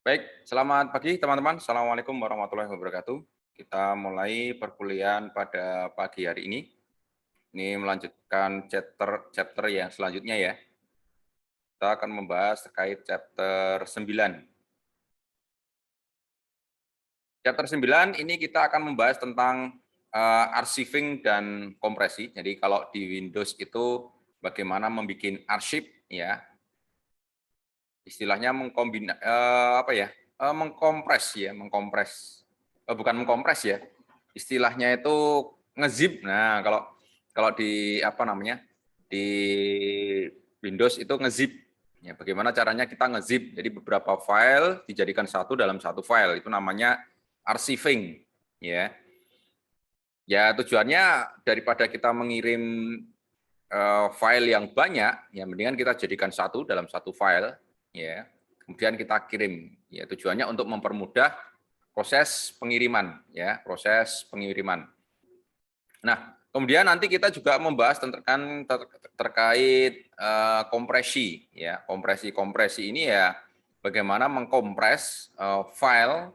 Baik, selamat pagi teman-teman. Assalamualaikum warahmatullahi wabarakatuh. Kita mulai perkuliahan pada pagi hari ini. Ini melanjutkan chapter chapter yang selanjutnya ya. Kita akan membahas terkait chapter 9. Chapter 9 ini kita akan membahas tentang archiving dan kompresi. Jadi kalau di Windows itu bagaimana membuat arsip ya. Istilahnya mengkompres ya, mengkompres. Bukan mengkompres ya. Istilahnya itu ngezip. Nah, kalau kalau di apa namanya? Di Windows itu ngezip. Ya, bagaimana caranya kita ngezip? Jadi beberapa file dijadikan satu dalam satu file. Itu namanya archiving, ya. Ya, tujuannya daripada kita mengirim file yang banyak, ya mendingan kita jadikan satu dalam satu file, ya. Kemudian kita kirim. Ya, tujuannya untuk mempermudah proses pengiriman, ya, proses pengiriman. Nah, kemudian nanti kita juga membahas terkait kompresi, ya, kompresi ini ya bagaimana mengkompres file,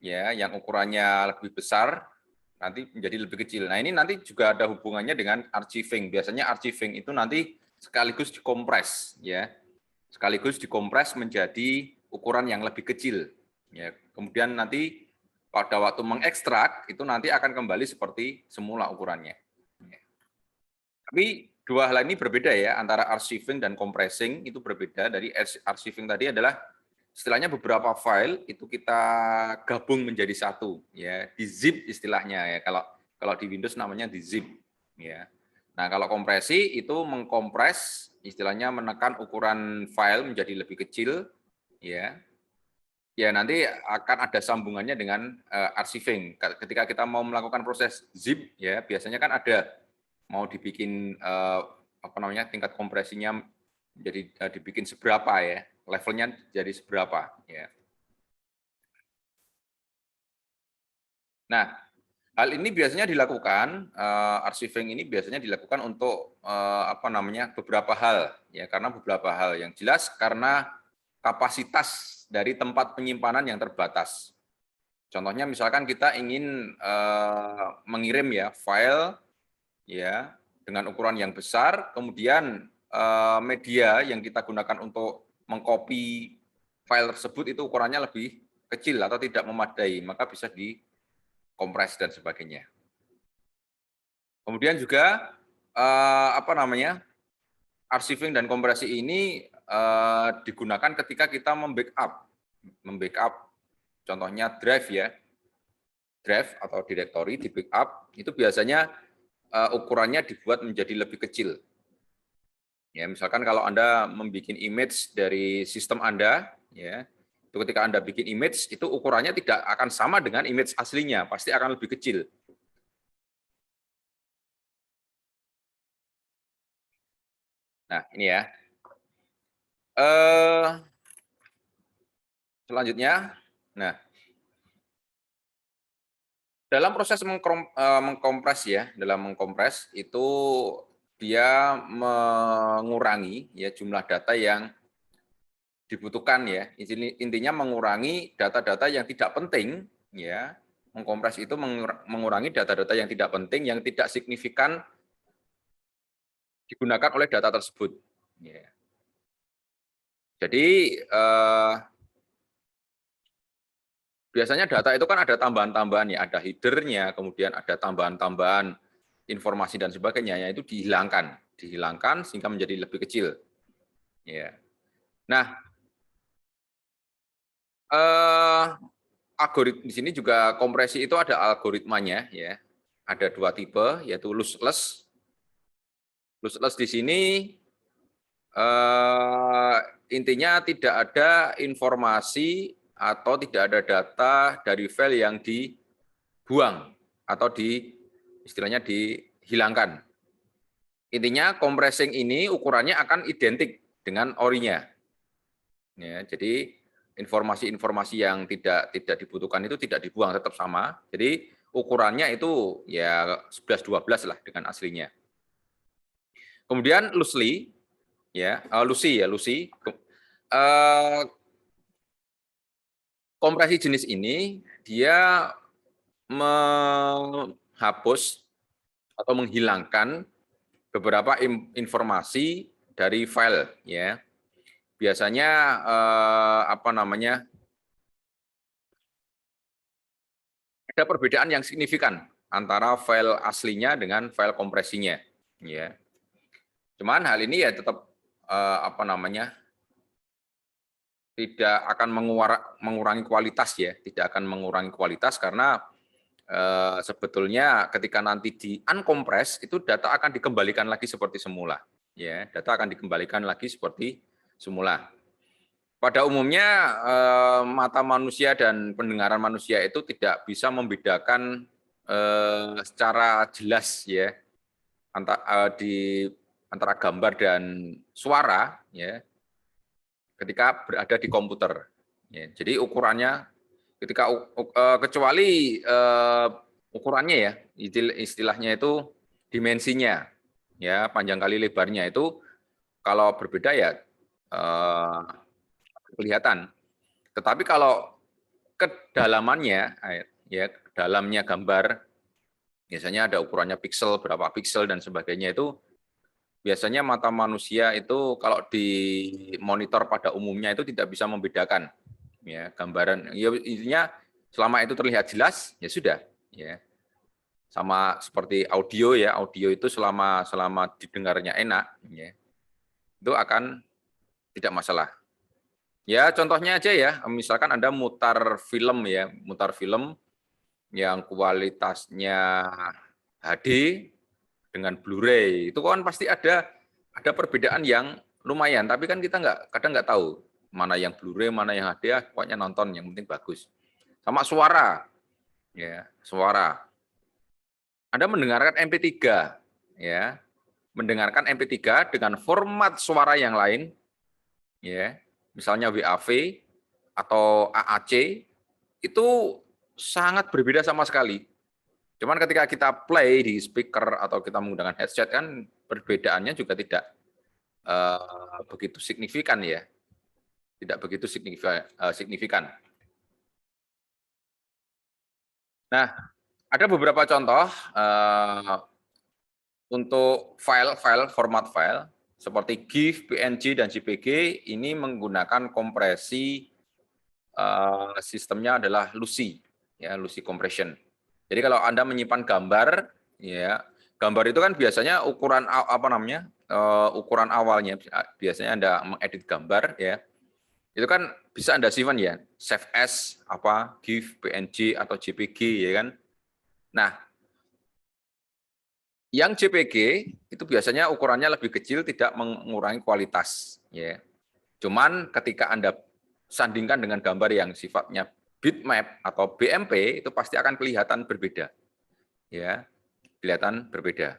ya, yang ukurannya lebih besar nanti menjadi lebih kecil. Nah, ini nanti juga ada hubungannya dengan archiving. Biasanya archiving itu nanti sekaligus dikompres, ya, sekaligus dikompres menjadi ukuran yang lebih kecil. Ya, kemudian nanti pada waktu mengekstrak itu nanti akan kembali seperti semula ukurannya. Ya. Tapi dua hal ini berbeda ya, antara archiving dan compressing itu berbeda. Dari archiving tadi adalah istilahnya beberapa file itu kita gabung menjadi satu, ya, di zip istilahnya ya. Kalau di Windows namanya di zip, ya. Nah, kalau kompresi itu mengkompres, istilahnya menekan ukuran file menjadi lebih kecil, ya. Ya, nanti akan ada sambungannya dengan archiving. Ketika kita mau melakukan proses zip, ya, biasanya kan ada mau dibikin apa namanya tingkat kompresinya jadi dibikin seberapa ya, levelnya jadi seberapa, ya. Nah, hal ini biasanya dilakukan, archiving ini biasanya dilakukan untuk apa namanya beberapa hal, ya, karena beberapa hal yang jelas karena kapasitas dari tempat penyimpanan yang terbatas. Contohnya misalkan kita ingin mengirim ya file ya dengan ukuran yang besar, kemudian media yang kita gunakan untuk mengcopy file tersebut itu ukurannya lebih kecil atau tidak memadai, maka bisa dikompres dan sebagainya. Kemudian juga apa namanya archiving dan kompresi ini digunakan ketika kita membackup, contohnya drive ya, drive atau directory di backup itu biasanya ukurannya dibuat menjadi lebih kecil. Ya, misalkan kalau Anda membuat image dari sistem Anda, ya, itu ketika Anda bikin image itu ukurannya tidak akan sama dengan image aslinya, pasti akan lebih kecil. Nah, ini ya. Selanjutnya, nah, dalam proses mengkompres ya, dalam mengkompres itu dia mengurangi ya jumlah data yang dibutuhkan ya. Intinya mengurangi data-data yang tidak penting ya. Mengkompres itu mengurangi data-data yang tidak penting, yang tidak signifikan digunakan oleh data tersebut. Ya. Jadi biasanya data itu kan ada tambahan-tambahan ya, ada headernya, kemudian ada tambahan-tambahan informasi dan sebagainya, ya itu dihilangkan sehingga menjadi lebih kecil. Ya. Nah, algoritma di sini juga kompresi itu ada algoritmanya ya. Ada dua tipe yaitu lossless. Lossless di sini intinya tidak ada informasi atau tidak ada data dari file yang dibuang atau istilahnya dihilangkan. Intinya compressing ini ukurannya akan identik dengan orinya. Ya, jadi informasi-informasi yang tidak dibutuhkan itu tidak dibuang, tetap sama. Jadi ukurannya itu ya 11-12 lah dengan aslinya. Kemudian loosely ya, Lucy. kompresi jenis ini dia menghapus atau menghilangkan beberapa informasi dari file, ya. Biasanya apa namanya, ada perbedaan yang signifikan antara file aslinya dengan file kompresinya, ya. Cuman hal ini ya tetap apa namanya, tidak akan mengurangi kualitas, ya, tidak akan mengurangi kualitas karena sebetulnya ketika nanti di uncompress itu data akan dikembalikan lagi seperti semula, ya, data akan dikembalikan lagi seperti semula. Pada umumnya mata manusia dan pendengaran manusia itu tidak bisa membedakan secara jelas, ya, antara gambar dan suara, ya, ketika berada di komputer. Ya, jadi ukurannya ketika kecuali ukurannya, ya, istilahnya itu dimensinya, ya, panjang kali lebarnya itu kalau berbeda ya kelihatan. Tetapi kalau kedalamannya, ya, dalamnya gambar, biasanya ada ukurannya piksel, berapa piksel dan sebagainya, itu biasanya mata manusia itu kalau di monitor pada umumnya itu tidak bisa membedakan, ya, gambaran. Ya, intinya selama itu terlihat jelas ya sudah, ya. Sama seperti audio, ya, audio itu selama didengarnya enak, ya, itu akan tidak masalah. Ya, contohnya aja, ya, misalkan Anda mutar film, ya, mutar film yang kualitasnya HD dengan Blu-ray, itu kan pasti ada perbedaan yang lumayan, tapi kan kita kadang nggak tahu mana yang Blu-ray, mana yang HD, pokoknya nonton yang penting bagus. Sama suara, ya, suara. Anda mendengarkan MP3, ya, mendengarkan MP3 dengan format suara yang lain, ya, misalnya WAV atau AAC, itu sangat berbeda sama sekali. Cuman ketika kita play di speaker atau kita menggunakan headset kan perbedaannya juga tidak begitu signifikan, ya, tidak begitu signifikan. Nah, ada beberapa contoh untuk format file seperti GIF, PNG, dan JPG ini menggunakan kompresi sistemnya adalah Lucy, ya, Lucy compression. Jadi kalau Anda menyimpan gambar, ya, gambar itu kan biasanya ukuran apa namanya, ukuran awalnya biasanya Anda mengedit gambar, ya, itu kan bisa Anda simpan, ya, save as apa GIF, PNG atau JPG, ya kan. Nah, yang JPG itu biasanya ukurannya lebih kecil, tidak mengurangi kualitas, ya. Cuman ketika Anda sandingkan dengan gambar yang sifatnya bitmap atau BMP, itu pasti akan kelihatan berbeda, ya, kelihatan berbeda.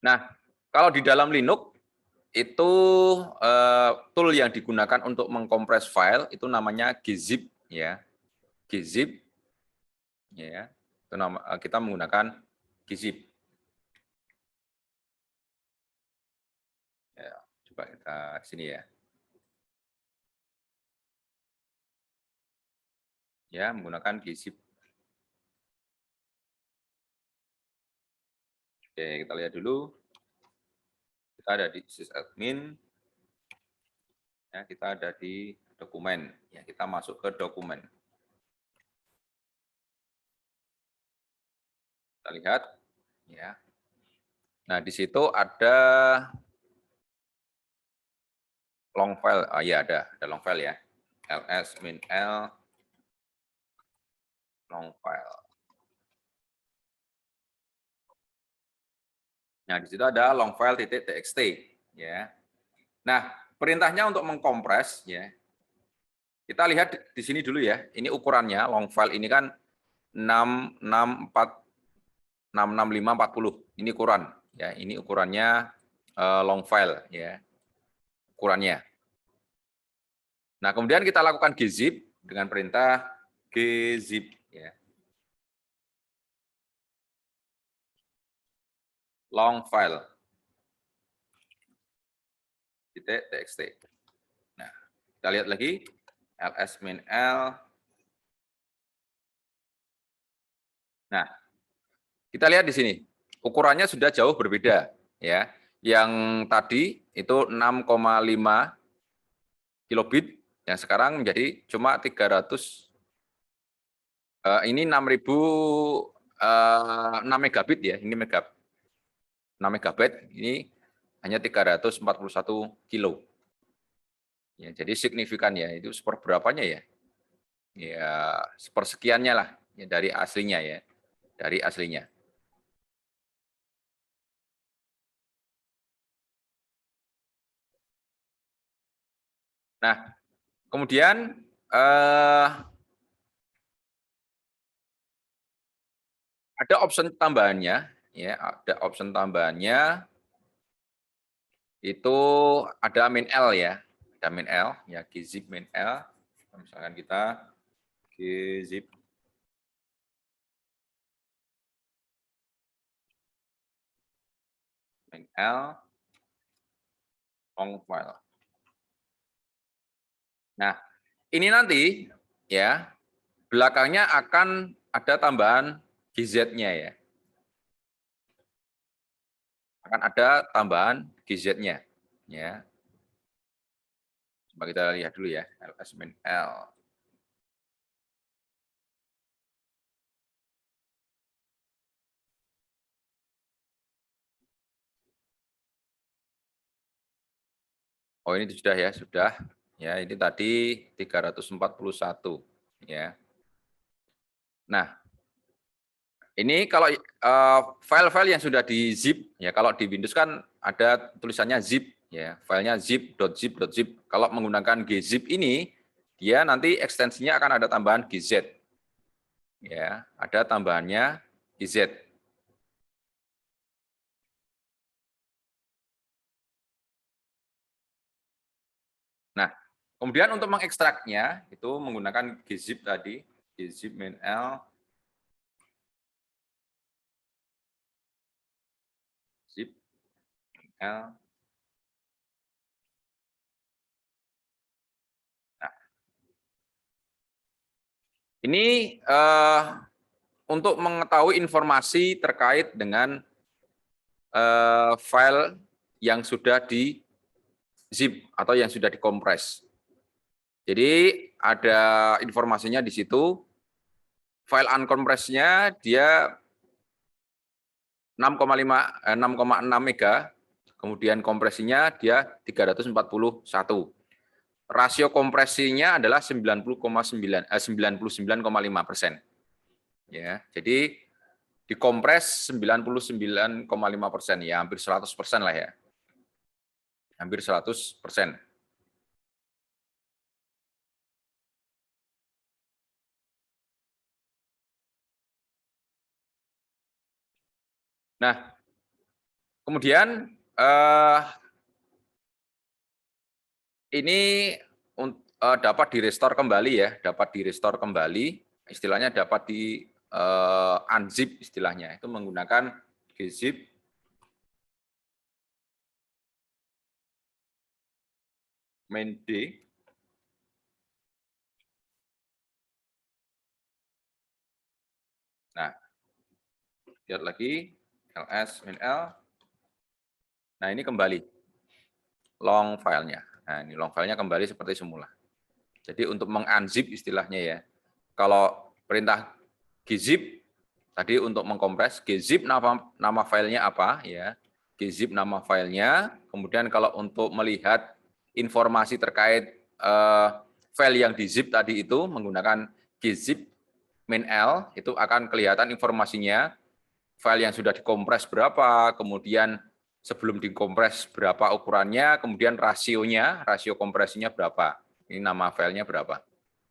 Nah, kalau di dalam Linux itu tool yang digunakan untuk mengkompres file itu namanya gzip, ya, gzip, ya, itu kita menggunakan gzip. Ya, coba kita sini, ya. Ya, menggunakan gzip. Oke, kita lihat dulu. Kita ada di sysadmin. Ya, kita ada di dokumen. Ya, kita masuk ke dokumen. Kita lihat, ya. Nah, di situ ada long file. Ah, ya, ada long file, ya. ls-l long file. Nah, di situ ada long file.txt, ya. Nah, perintahnya untuk mengkompres, ya. Kita lihat di sini dulu, ya. Ini ukurannya long file ini kan 66540. Ini ukuran, ya. Ini ukurannya long file, ya. Ukurannya. Nah, kemudian kita lakukan gzip dengan perintah gzip, ya. Long file. .txt. Nah, kita lihat lagi ls min l. Nah, kita lihat di sini ukurannya sudah jauh berbeda, ya. Yang tadi itu 6,5 kilobit, yang sekarang menjadi cuma 300. Ini 6 megabit ya, ini 6 megabit, ini hanya 341 kilo. Ya, jadi signifikan ya, itu seperberapanya ya. Ya, sepersekiannya lah ya, dari aslinya ya, dari aslinya. Nah, kemudian ada option tambahannya, ya, ada option tambahannya itu ada min L ya, ada min L, ya gzip min L. Misalkan kita gzip min L long file. Nah, ini nanti ya belakangnya akan ada tambahan gz-nya ya. Akan ada tambahan gz-nya ya. Coba kita lihat dulu ya, ls min L. Oh, ini sudah ya, sudah. Ya, ini tadi 341 ya. Nah, ini kalau file-file yang sudah di zip ya, kalau di Windows kan ada tulisannya zip ya, filenya zip.zip.zip. Kalau menggunakan gzip ini, dia nanti ekstensinya akan ada tambahan gz. Ya, ada tambahannya gz. Nah, kemudian untuk mengekstraknya itu menggunakan gzip tadi, gzip min L zip L. Nah, ini untuk mengetahui informasi terkait dengan file yang sudah di zip atau yang sudah dikompres. Jadi ada informasinya di situ. File uncompressed-nya dia 6,6 mega, kemudian kompresinya dia 341. Rasio kompresinya adalah 99,5%. Ya, jadi dikompres 99,5%, ya hampir 100% lah ya. Hampir 100%. Nah, kemudian ini dapat di-restore kembali ya, dapat di-restore kembali, istilahnya dapat di unzip istilahnya, itu menggunakan gzip main d. Nah, lihat lagi ls min l. Nah, ini kembali long filenya. Nah, ini long filenya kembali seperti semula. Jadi untuk mengunzip istilahnya ya, kalau perintah gzip tadi untuk mengkompres, gzip nama filenya apa ya, gzip nama filenya. Kemudian kalau untuk melihat informasi terkait file yang di zip tadi itu menggunakan gzip min L, itu akan kelihatan informasinya, file yang sudah dikompres berapa, kemudian sebelum dikompres berapa ukurannya, kemudian rasionya, rasio kompresinya berapa. Ini nama filenya berapa,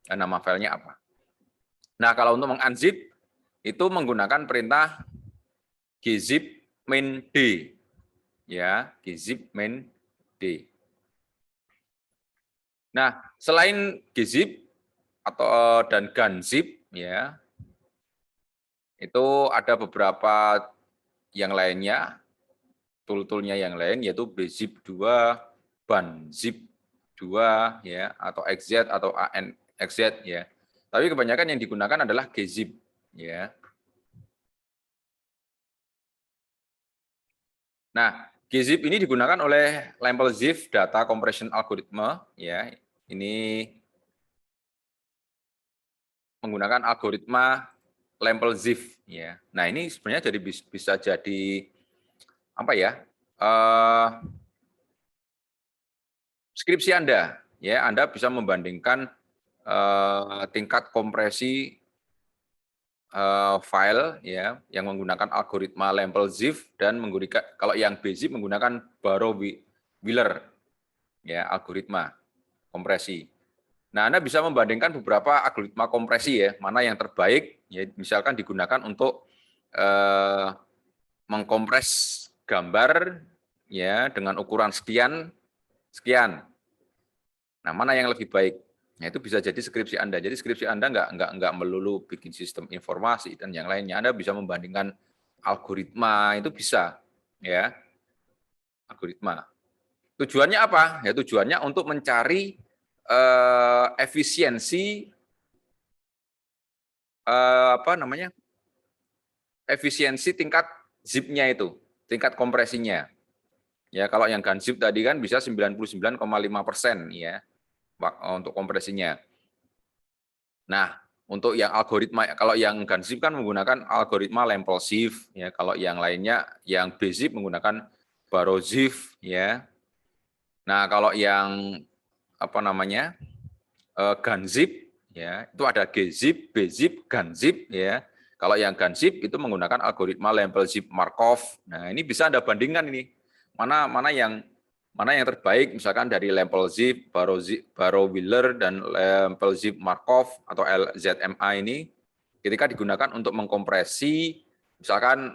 nama filenya apa. Nah, kalau untuk mengunzip itu menggunakan perintah gzip min d. Ya, gzip min d. Nah, selain gzip atau dan gunzip ya, itu ada beberapa yang lainnya, tool-toolnya yang lain, yaitu bzip 2, ban zip 2 ya, atau XZ atau ANXZ ya. Tapi kebanyakan yang digunakan adalah gzip ya. Nah, gzip ini digunakan oleh Lample-Ziv Data Compression Algorithm ya. Ini menggunakan algoritma Lample-Ziv ya. Nah, ini sebenarnya jadi bisa jadi apa ya? Skripsi Anda ya, Anda bisa membandingkan tingkat kompresi file ya yang menggunakan algoritma Lample-Ziv dan menggunakan kalau yang bZip menggunakan Barrow-Wheeler ya algoritma kompresi. Nah, Anda bisa membandingkan beberapa algoritma kompresi ya, mana yang terbaik ya misalkan digunakan untuk mengkompres gambar ya dengan ukuran sekian sekian. Nah, mana yang lebih baik? Nah, itu bisa jadi skripsi Anda. Jadi skripsi Anda nggak melulu bikin sistem informasi dan yang lainnya. Anda bisa membandingkan algoritma, itu bisa. Ya, algoritma. Tujuannya apa? Ya, tujuannya untuk mencari efisiensi apa namanya? Efisiensi tingkat zip-nya itu, tingkat kompresinya. Ya, kalau yang GAN-zip tadi kan bisa 99,5% ya untuk kompresinya. Nah, untuk yang algoritma, kalau yang GAN-zip kan menggunakan algoritma Lample-Ziv, ya. Kalau yang lainnya, yang bZip menggunakan Barrow-Ziv, ya. Nah, kalau yang apa namanya GAN-zip, ya, itu ada gzip, bzip, GAN-zip, ya. Kalau yang GAN-zip itu menggunakan algoritma Lample-Ziv Markov. Nah, ini bisa Anda bandingkan ini mana yang terbaik, misalkan dari Lample-Ziv, Barrow-Wheeler, dan Lample-Ziv Markov atau LZMA ini, ketika digunakan untuk mengkompresi, misalkan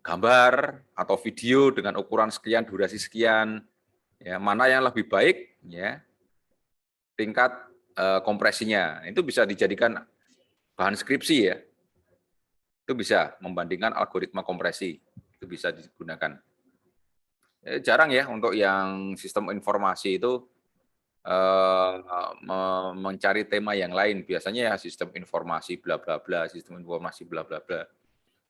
gambar atau video dengan ukuran sekian, durasi sekian, ya, mana yang lebih baik, ya, tingkat kompresinya. Itu bisa dijadikan bahan skripsi ya. Itu bisa membandingkan algoritma kompresi. Itu bisa digunakan. Jarang ya untuk yang sistem informasi itu mencari tema yang lain. Biasanya ya sistem informasi bla bla bla, sistem informasi bla bla bla.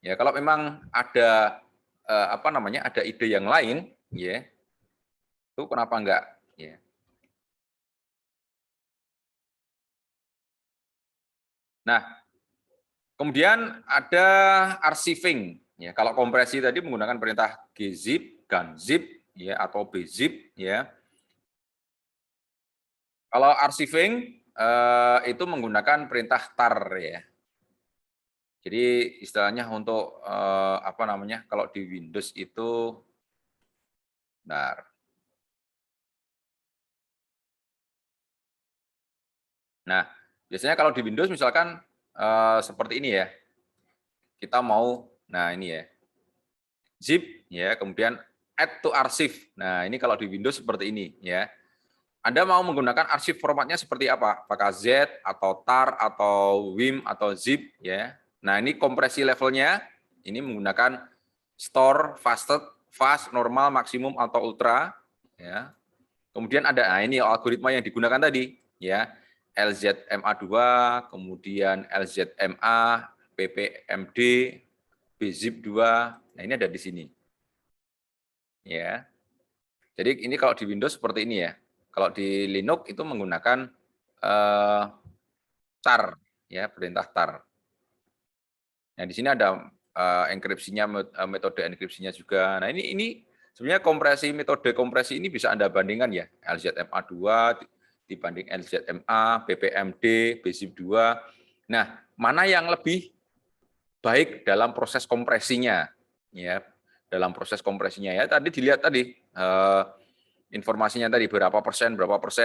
Ya kalau memang ada apa namanya ada ide yang lain, ya itu kenapa enggak? Ya. Nah, kemudian ada archiving. Ya, kalau kompresi tadi menggunakan perintah gzip, ganzip, ya atau bzip, ya. Kalau archiving itu menggunakan perintah tar ya. Jadi istilahnya untuk apa namanya? Kalau di Windows itu bentar. Nah, biasanya kalau di Windows misalkan seperti ini ya. Kita mau nah ini ya. Zip ya, kemudian add to archive. Nah, ini kalau di Windows seperti ini ya. Anda mau menggunakan arsip formatnya seperti apa? Apakah Z atau tar atau WIM atau zip ya. Nah, ini kompresi levelnya ini menggunakan store, fast, normal, maksimum atau ultra ya. Kemudian ada nah ini algoritma yang digunakan tadi ya. LZMA2, kemudian LZMA, PPMD, BZIP2. Nah, ini ada di sini. Ya. Jadi ini kalau di Windows seperti ini ya. Kalau di Linux itu menggunakan tar, ya perintah tar. Nah di sini ada enkripsinya, metode enkripsinya juga. Nah ini sebenarnya metode kompresi ini bisa Anda bandingkan ya. LZMA2 dibanding LZMA, BPMD, BZIP2. Nah mana yang lebih baik dalam proses kompresinya, ya dalam proses kompresinya ya tadi dilihat tadi. Informasinya tadi berapa persen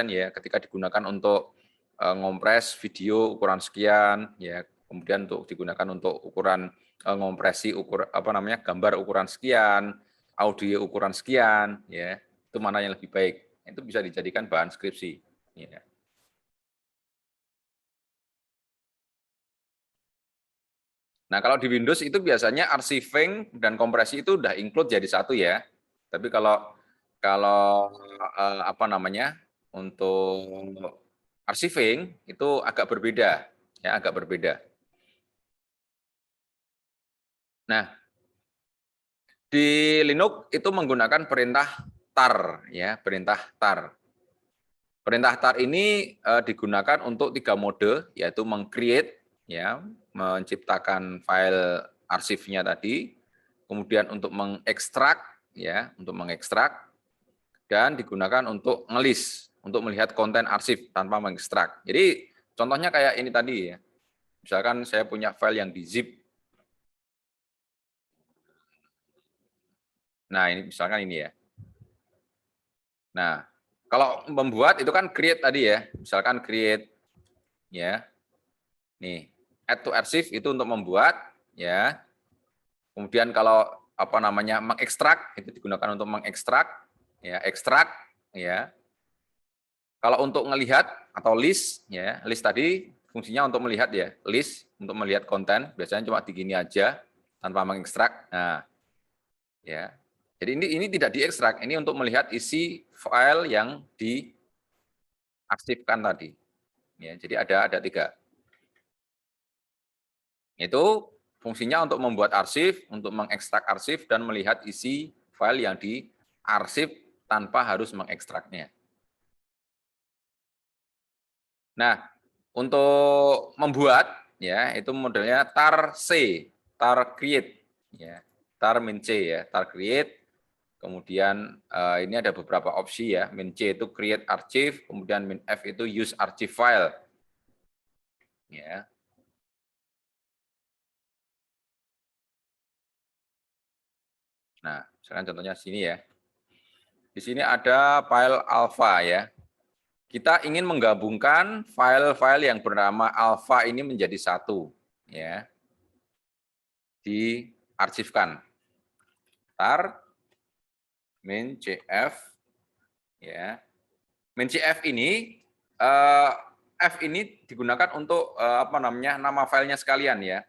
ya ketika digunakan untuk ngompres video ukuran sekian ya kemudian untuk digunakan untuk ukuran ngompresi apa namanya gambar ukuran sekian, audio ukuran sekian ya itu mana yang lebih baik itu bisa dijadikan bahan skripsi ya. Nah kalau di Windows itu biasanya archiving dan kompresi itu udah include jadi satu ya tapi kalau Kalau apa namanya, untuk archiving itu agak berbeda, ya agak berbeda. Nah, di Linux itu menggunakan perintah tar, ya perintah tar. Perintah tar ini digunakan untuk 3 mode, yaitu meng-create, ya, menciptakan file arsipnya tadi, kemudian untuk mengekstrak, ya, untuk mengekstrak, dan digunakan untuk ngelis, untuk melihat konten arsip tanpa mengekstrak. Jadi contohnya kayak ini tadi ya, misalkan saya punya file yang di zip. Nah ini misalkan ini ya. Nah kalau membuat itu kan create tadi ya, misalkan create ya, nih add to archive itu untuk membuat ya. Kemudian kalau apa namanya mengekstrak itu digunakan untuk mengekstrak ya, ekstrak ya. Kalau untuk melihat atau list ya, list tadi fungsinya untuk melihat ya, list untuk melihat konten, biasanya cuma di gini aja tanpa mengekstrak. Nah, ya. Jadi ini tidak diekstrak, ini untuk melihat isi file yang diarsipkan tadi. Ya, jadi ada 3. Itu fungsinya untuk membuat arsip, untuk mengekstrak arsip dan melihat isi file yang diarsip tanpa harus mengekstraknya. Nah, untuk membuat ya itu modelnya tar C, tar create ya. Tar min C ya, tar create. Kemudian ini ada beberapa opsi ya. Min C itu create archive, kemudian min F itu use archive file. Ya. Nah, misalkan contohnya sini ya. Di sini ada file alpha ya. Kita ingin menggabungkan file-file yang bernama alpha ini menjadi satu ya. Diarsipkan. Tar min cf ya. Min cf ini F ini digunakan untuk apa namanya nama filenya sekalian ya.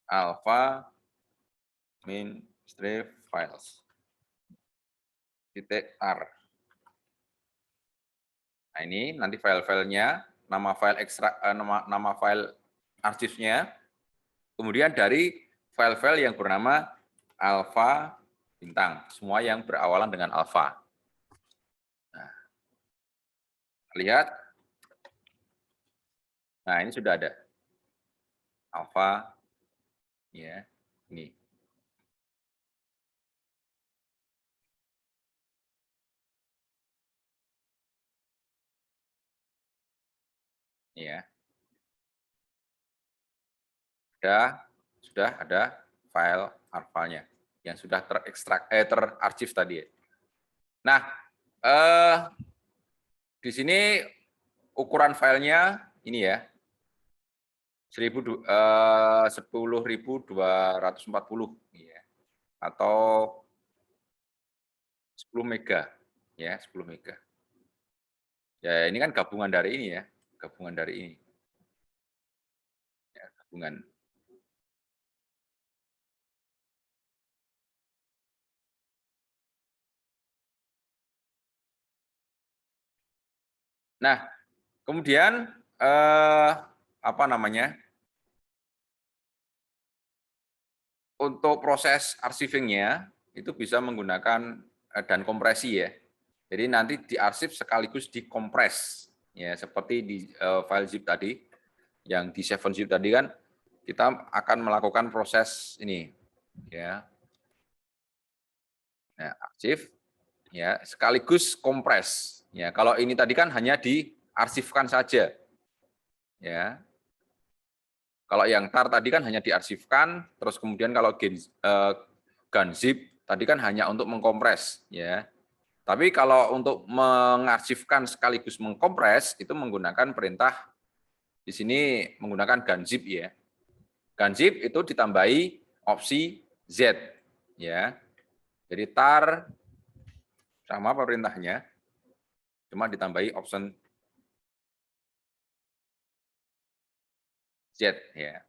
Alpha min strip files titik R. Nah ini nanti file-filenya, nama file ekstrak, nama file arsipnya, kemudian dari file-file yang bernama alpha bintang, semua yang berawalan dengan alpha. Nah, lihat, nah ini sudah ada alpha, ya, ini. Ya, sudah ada file alpha-nya yang sudah terekstrak, terarsip tadi. Nah, di sini ukuran filenya ini ya, 10.240 ya, atau 10 mega ya, 10 mega. Ya ini kan gabungan dari ini ya, gabungan dari ini. Ya, gabungan. Nah, kemudian apa namanya? Untuk proses arsivingnya itu bisa menggunakan dan kompresi ya. Jadi nanti diarsip sekaligus dikompres ya, seperti di file zip tadi, yang di 7zip tadi kan kita akan melakukan proses ini ya. Nah, arsip ya sekaligus kompres. Ya, kalau ini tadi kan hanya diarsipkan saja. Ya. Kalau yang tar tadi kan hanya diarsipkan, terus kemudian kalau gunzip tadi kan hanya untuk mengkompres ya. Tapi kalau untuk mengarsipkan sekaligus mengkompres itu menggunakan perintah di sini menggunakan gunzip ya. Gunzip itu ditambahi opsi Z ya. Jadi tar sama perintahnya, cuma ditambahi option Z ya.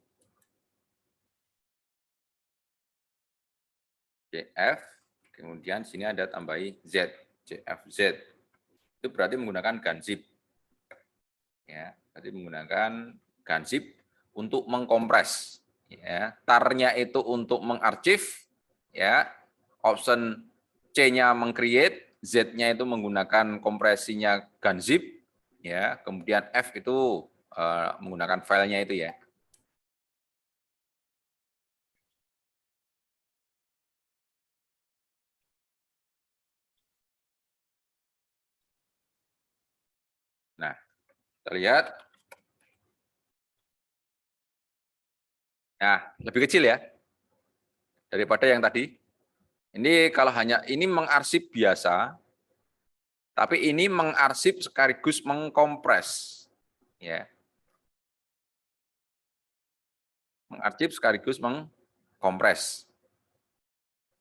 CF Kemudian sini ada tambahi Z, CFZ. Itu berarti menggunakan ganzip. Ya, berarti menggunakan ganzip untuk mengkompres. Ya, tar-nya itu untuk mengarsip, ya. Option C-nya mengcreate, Z-nya itu menggunakan kompresinya ganzip, ya. Kemudian F itu menggunakan filenya itu ya. Nah, terlihat. Nah, lebih kecil ya daripada yang tadi. Ini kalau hanya ini mengarsip biasa, tapi ini mengarsip sekaligus mengkompres. Ya, mengarsip sekaligus mengkompres.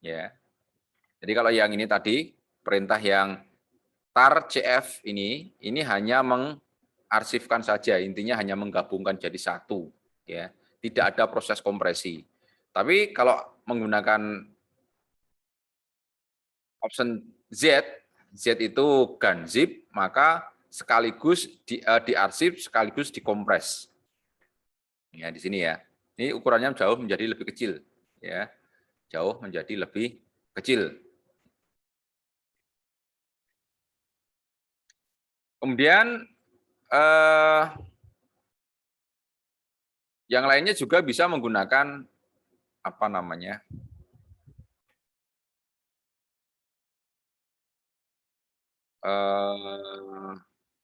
Ya. Jadi kalau yang ini tadi perintah yang tar cf ini hanya mengarsipkan saja, intinya hanya menggabungkan jadi satu, ya. Tidak ada proses kompresi. Tapi kalau menggunakan option Z, Z itu ganzip, maka sekaligus diarsip sekaligus dikompres. Ya, di sini ya. Ini ukurannya jauh menjadi lebih kecil, ya. Jauh menjadi lebih kecil. Kemudian yang lainnya juga bisa menggunakan apa namanya?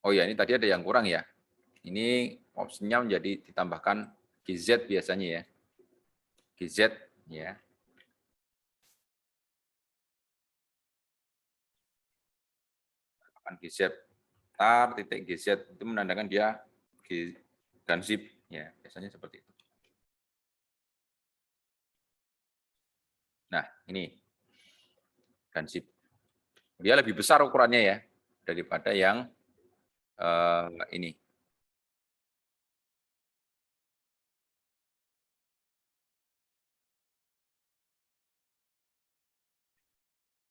Oh ya, ini tadi ada yang kurang ya. Ini opsinya menjadi ditambahkan GZ biasanya ya. GZ ya. GZ tar titik GZ itu menandakan dia ganzip ya, biasanya seperti itu. Nah, ini ganzip. Dia lebih besar ukurannya ya daripada yang ini.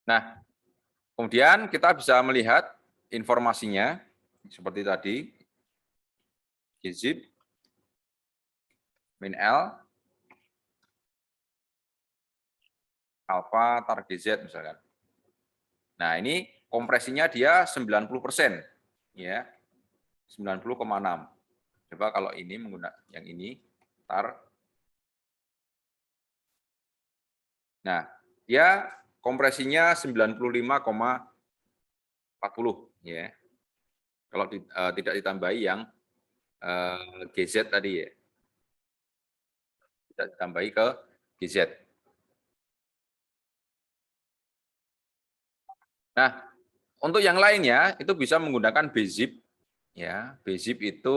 Nah, kemudian kita bisa melihat informasinya seperti tadi, gzip, min L, alpha, tar gz misalkan. Nah, ini kompresinya dia 90%, ya, 90,6. Coba kalau ini menggunakan yang ini, tar. Nah, dia kompresinya 95,40, ya. Kalau tidak ditambahi yang GZ tadi ya. Tidak ditambahi ke GZ. Nah, untuk yang lainnya itu bisa menggunakan bzip, ya. Bzip itu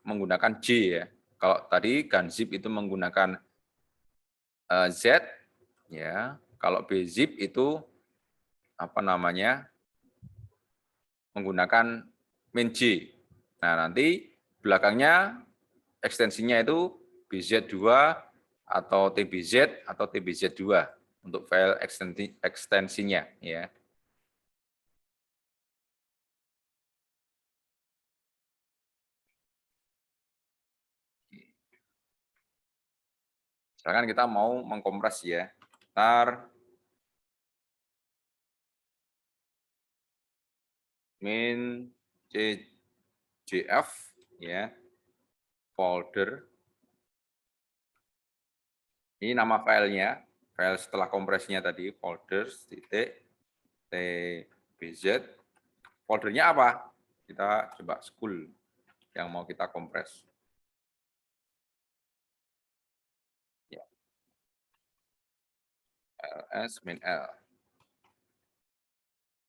menggunakan J ya. Kalau tadi ganzip itu menggunakan Z, ya. Kalau bzip itu apa namanya? Menggunakan min J. Nah, nanti belakangnya ekstensinya itu BZ2 atau TBZ atau TBZ2 untuk file ekstensinya ya. Misalkan kita mau mengkompres ya. Tar min CJF ya, folder. Ini nama filenya, file setelah kompresnya tadi, folders titik tbz. Foldernya apa? Kita coba school yang mau kita kompres. Ya, ls min l.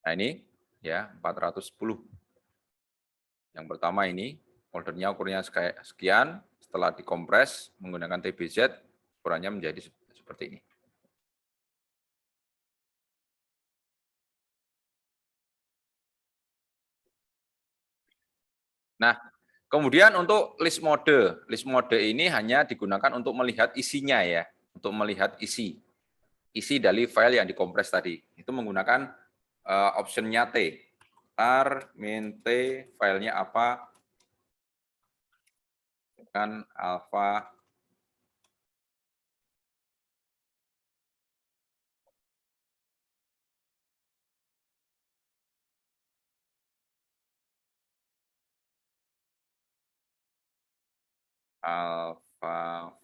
Nah ini ya 410. Yang pertama ini foldernya ukurannya sekian, setelah dikompres menggunakan tbz ukurannya menjadi seperti ini. Nah, kemudian untuk list mode ini hanya digunakan untuk melihat isinya ya, untuk melihat isi isi dari file yang dikompres tadi. Itu menggunakan optionnya T. Tar min T, filenya apa, kan alpha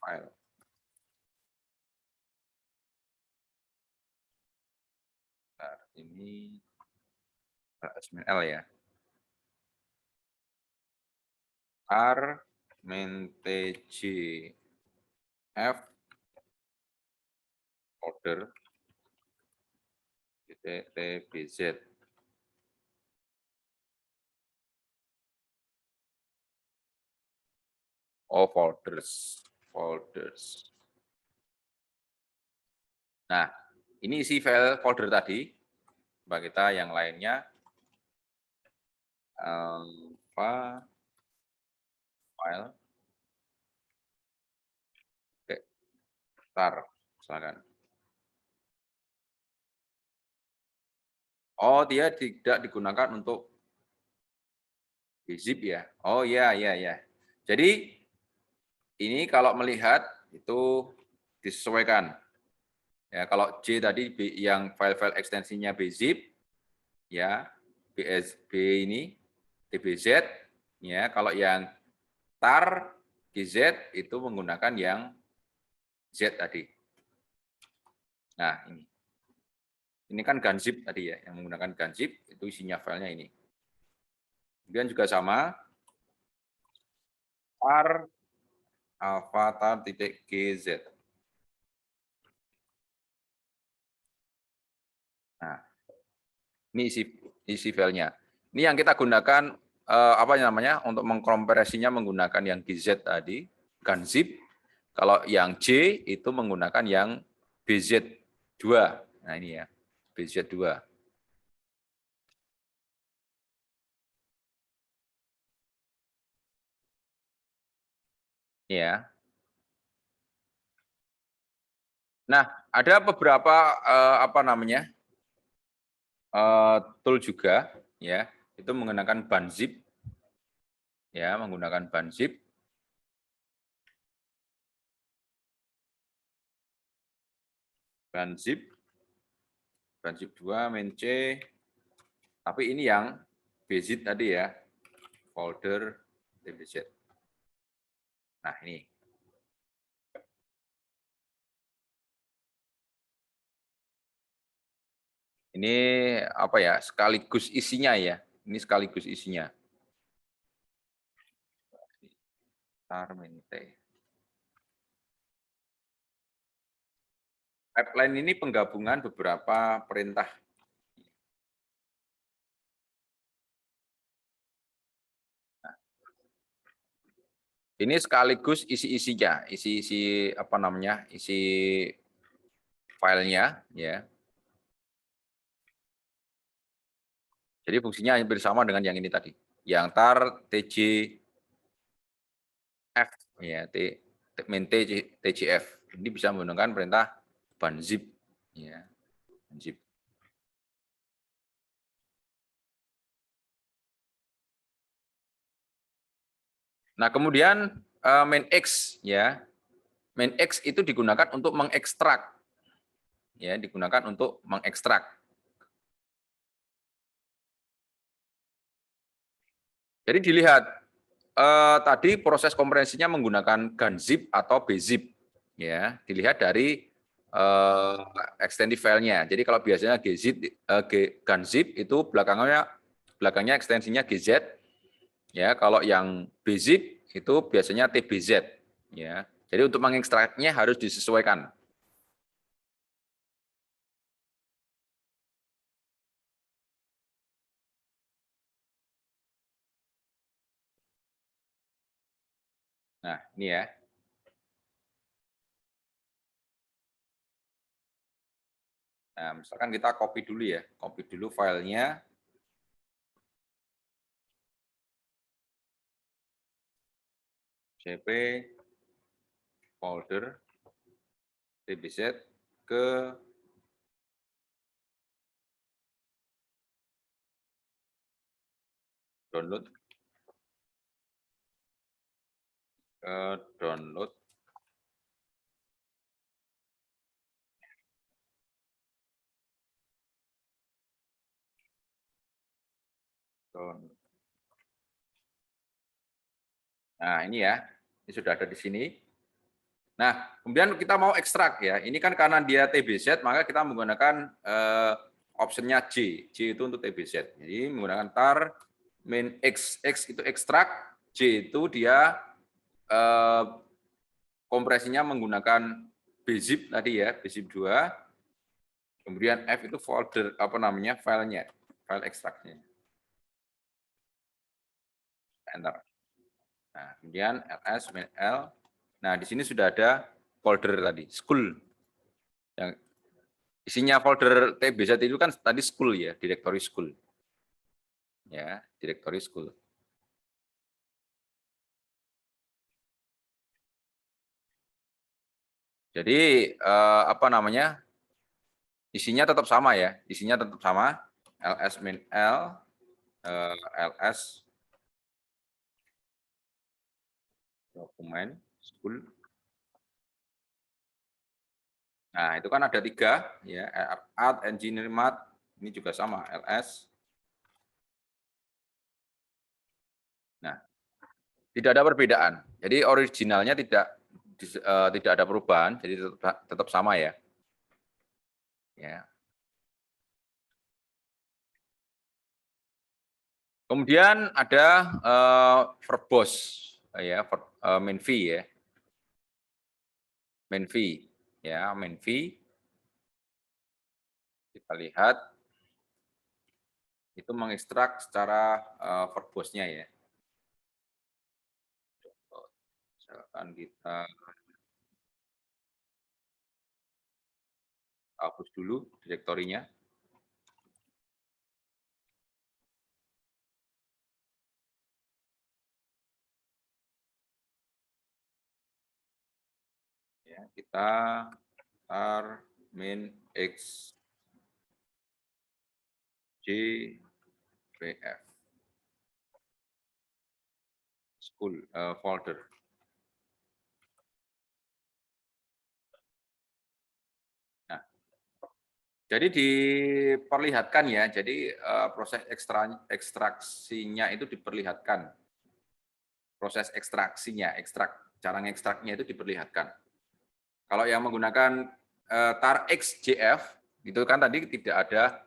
file. Nah, ini HTML ya. R min tgf folder tbz. Oh, folders. Nah, ini isi file folder tadi. Coba kita yang lainnya. File. Oke, tar, misalkan. Oh, dia tidak digunakan untuk zip ya. Oh ya, ya, ya. Jadi ini kalau melihat itu disesuaikan. Ya, kalau J tadi yang file-file ekstensinya bzip, ya, BSB ini, TBZ, ya, kalau yang tar, GZ itu menggunakan yang Z tadi. Nah, ini kan ganzip tadi ya, yang menggunakan ganzip itu isinya filenya ini. Kemudian juga sama, tar avatar titik GZ. Nah, ini isi filenya. Ini yang kita gunakan apa namanya untuk mengkompresinya menggunakan yang GZ tadi, ganzip. Kalau yang J itu menggunakan yang BZ2. Nah, ini ya, BZ2. Ya. Nah, ada beberapa apa namanya? Tool juga ya, itu menggunakan banzip ya, menggunakan banzip. Banzip 2 min C, tapi ini yang bzip tadi ya, folder tbz. Nah, ini. Ini apa ya? Sekaligus isinya ya. Ini sekaligus isinya. Pipeline ini penggabungan beberapa perintah. Nah, ini sekaligus isi-isinya, isi-isi apa namanya? Isi filenya ya. Jadi fungsinya bersama dengan yang ini tadi. Yang tar tgf ya, min tgf. Ini bisa menggunakan perintah banzip ya. Banzip. Nah, kemudian main X ya. Main X itu digunakan untuk mengekstrak. Ya, digunakan untuk mengekstrak. Jadi dilihat tadi proses kompresinya menggunakan ganzip atau bzip. Ya, dilihat dari extended filenya. Jadi kalau biasanya ganzip itu belakangnya ekstensinya GZ. Ya, kalau yang bzip itu biasanya TBZ. Ya, jadi untuk mengekstraknya harus disesuaikan. Nah, ini ya. Nah, misalkan kita copy dulu ya, copy dulu filenya. CP folder tbz ke download ke download download. Nah, ini ya. Ini sudah ada di sini. Nah, kemudian kita mau ekstrak ya. Ini kan karena dia TBZ, maka kita menggunakan optionnya J. J itu untuk TBZ. Jadi menggunakan tar main X. X itu ekstrak, J itu dia kompresinya menggunakan bzip tadi ya, bzip 2. Kemudian F itu folder apa namanya filenya, file ekstraknya. Enter. Nah, kemudian ls main L. Nah, di sini sudah ada folder tadi, school. Yang isinya folder TBZ itu kan tadi school ya, directory school. Ya, directory school. Jadi apa namanya? Isinya tetap sama ya, isinya tetap sama. ls min L, ls dokumen school. Nah, itu kan ada 3 ya, art, engineer, math, ini juga sama ls. Nah, tidak ada perbedaan. Jadi originalnya tidak ada perubahan, jadi tetap sama ya. Ya. Kemudian ada verbose ya, main v ya. Main v ya, main v. Kita lihat itu mengekstrak secara verbose-nya ya. Misalkan kita hapus dulu direktorinya. Ya, kita tar min x j vf school folder. Nah, jadi diperlihatkan ya, jadi proses ekstraksinya itu diperlihatkan. Proses ekstraksinya, cara ngekstraknya itu diperlihatkan. Kalau yang menggunakan tar xjf itu kan tadi tidak ada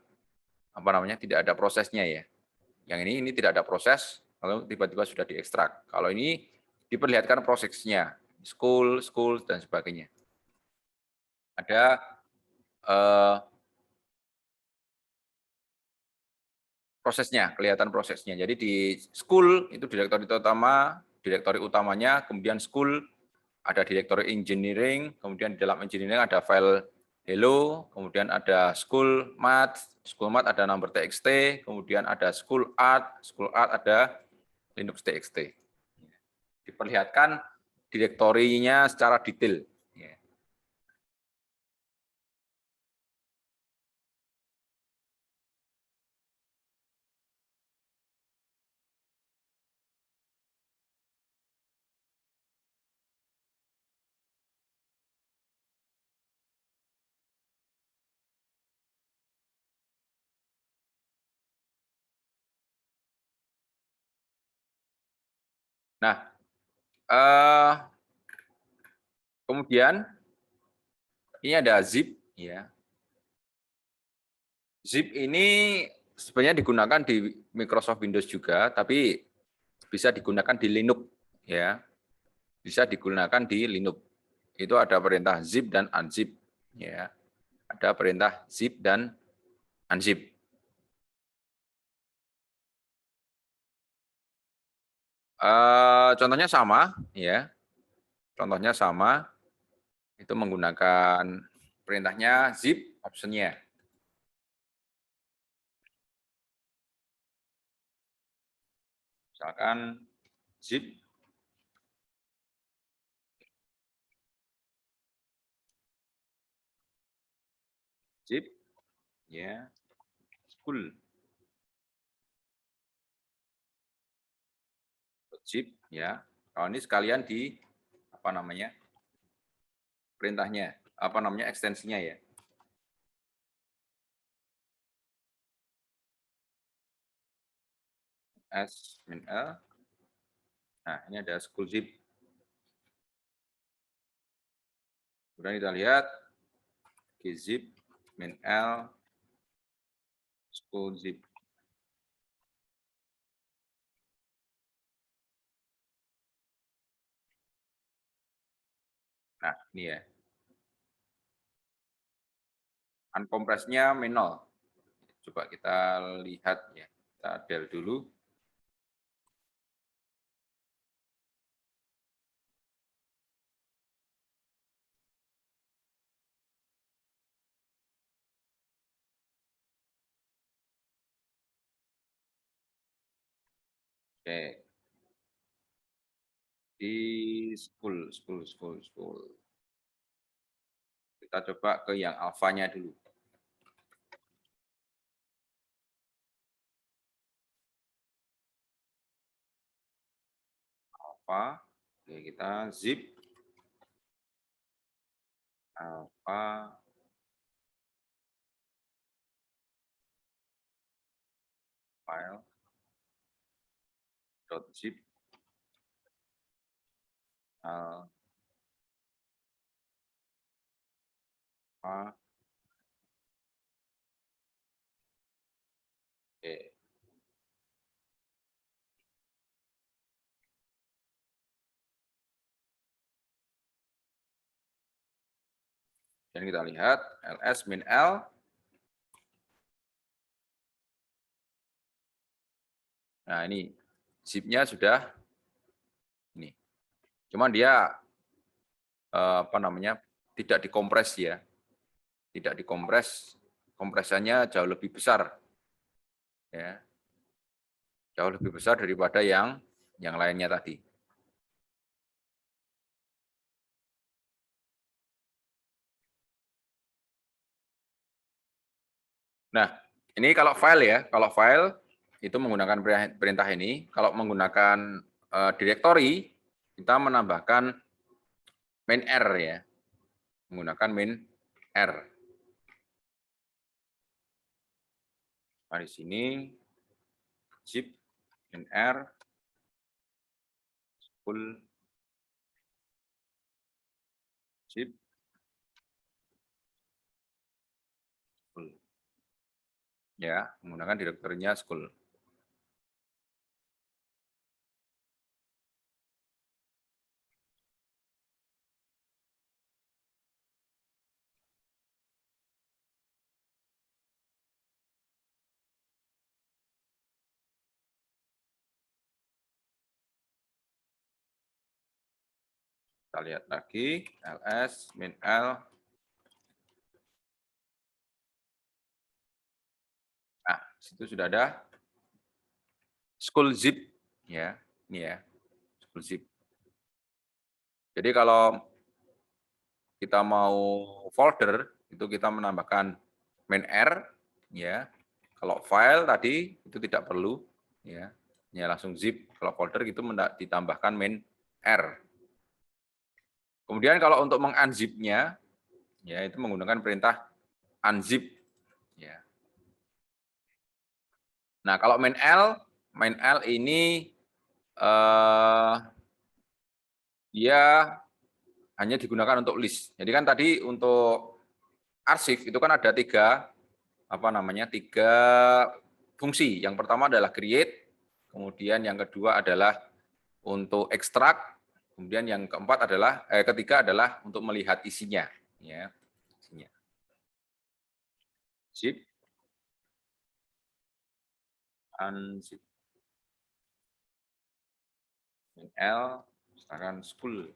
apa namanya, tidak ada prosesnya ya. Yang ini tidak ada proses, lalu tiba-tiba sudah diekstrak. Kalau ini diperlihatkan prosesnya, school, dan sebagainya. Ada prosesnya, kelihatan prosesnya. Jadi di school itu direktori utamanya, kemudian school ada direktori engineering, kemudian di dalam engineering ada file hello, kemudian ada school math ada number txt, kemudian ada school art ada linux txt. Diperlihatkan direktorinya secara detail. Nah, kemudian ini ada zip, ya. Zip ini sebenarnya digunakan di Microsoft Windows juga, tapi bisa digunakan di Linux, ya. Bisa digunakan di Linux. Itu ada perintah zip dan unzip, ya. Ada perintah zip dan unzip. Contohnya sama, ya. Contohnya sama. Itu menggunakan perintahnya zip optionnya. Misalkan zip ya school. zip ya. Kalau ini sekalian di apa namanya? Perintahnya, apa namanya? Ekstensinya ya. S min L. Nah, ini ada school zip. Kemudian kita lihat gzip min L school zip. Nah, ini ya. Unkompresnya min 0. Coba kita lihat ya. Kita del dulu. Oke. Di school. Kita coba ke yang alfanya dulu. Alfa. Oke, kita zip alfa file dot zip alfa. Oke. Dan kita lihat ls min l. Nah, ini zipnya sudah ini. Cuman dia apa namanya? Tidak dikompres ya. Tidak dikompres, kompresannya jauh lebih besar. Ya. Jauh lebih besar daripada yang lainnya tadi. Nah, ini kalau file ya, kalau file itu menggunakan perintah ini. Kalau menggunakan directory, kita menambahkan main R ya, menggunakan main R. Nah, di sini zip main R full zip full ya, menggunakan direktorinya school. Kita lihat lagi ls min l. Nah, situ sudah ada school zip ya, ini ya, school zip. Jadi kalau kita mau folder itu kita menambahkan main R ya. Kalau file tadi itu tidak perlu ya. Ya langsung zip. Kalau folder itu ditambahkan main R. Kemudian kalau untuk mengunzip-nya ya itu menggunakan perintah unzip ya. Nah, kalau main L ini dia hanya digunakan untuk list. Jadi kan tadi untuk arsip itu kan ada tiga fungsi. Yang pertama adalah create, kemudian yang kedua adalah untuk ekstrak, kemudian yang ketiga adalah untuk melihat isinya, ya. Isinya. Zip, unzip, L, misalkan school.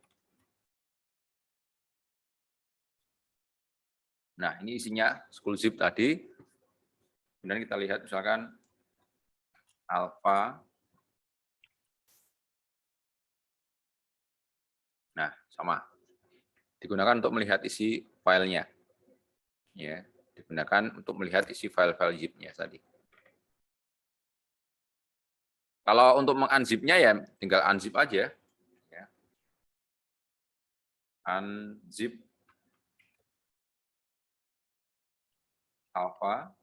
Nah, ini isinya school zip tadi. Kemudian kita lihat misalkan alpha. Nah, sama. Digunakan untuk melihat isi filenya. Ya, digunakan untuk melihat isi file-file zip-nya tadi. Kalau untuk mengunzip-nya ya tinggal unzip aja. Ya. Unzip alpha.